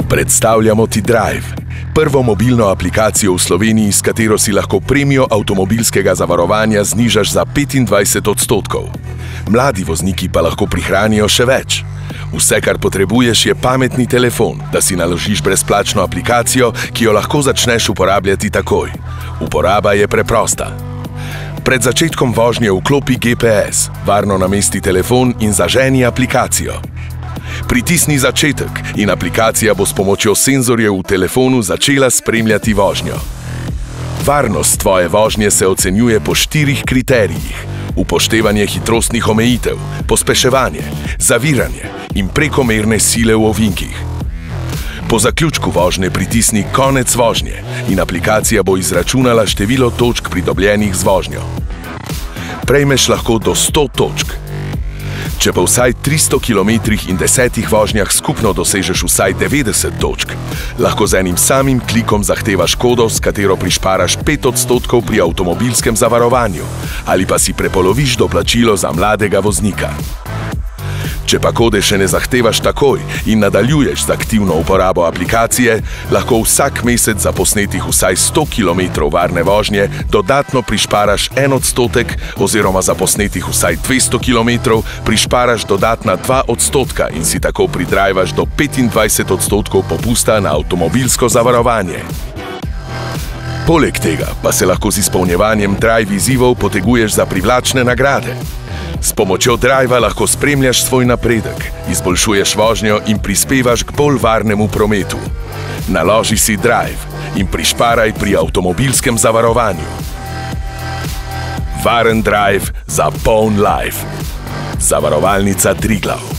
Predstavljamo ti Drive, prvo mobilno aplikacijo v Sloveniji, s katero si lahko premijo avtomobilskega zavarovanja znižaš za 25%. Mladi vozniki pa lahko prihranijo še več. Vse, kar potrebuješ, je pametni telefon, da si naložiš brezplačno aplikacijo, ki jo lahko začneš uporabljati takoj. Uporaba je preprosta. Pred začetkom vožnje vklopi GPS, varno namesti telefon in zaženi aplikacijo. Pritisni začetek in aplikacija bo s pomočjo senzorjev v telefonu začela spremljati vožnjo. Varnost tvoje vožnje se ocenjuje po 4 kriterijih: upoštevanje hitrostnih omejitev, pospeševanje, zaviranje in prekomerne sile v ovinkih. Po zaključku vožnje pritisni konec vožnje in aplikacija bo izračunala število točk pridobljenih z vožnjo. Prejmeš lahko do 100 točk. Če pa vsaj 300 km in 10 vožnjah skupno dosežeš vsaj 90 točk, lahko z enim samim klikom zahtevaš kodo, s katero prišparaš 5% pri avtomobilskem zavarovanju, ali pa si prepoloviš doplačilo za mladega voznika. Če pa kode še ne zahtevaš takoj in nadaljuješ z aktivno uporabo aplikacije, lahko vsak mesec za posnetih vsaj 100 km varne vožnje dodatno prišparaš 1% oziroma za posnetih vsaj 200 km prišparaš dodatna 2% in si tako pridrajvaš do 25% popusta na avtomobilsko zavarovanje. Poleg tega pa se lahko z izpolnjevanjem Drive izzivov poteguješ za privlačne nagrade. S pomočjo Driva lahko spremljaš svoj napredek, izboljšuješ vožnjo in prispevaš k bolj varnemu prometu. Naloži si Drive in prišparaj pri avtomobilskem zavarovanju. Varen Drive za poln life. Zavarovalnica Triglav.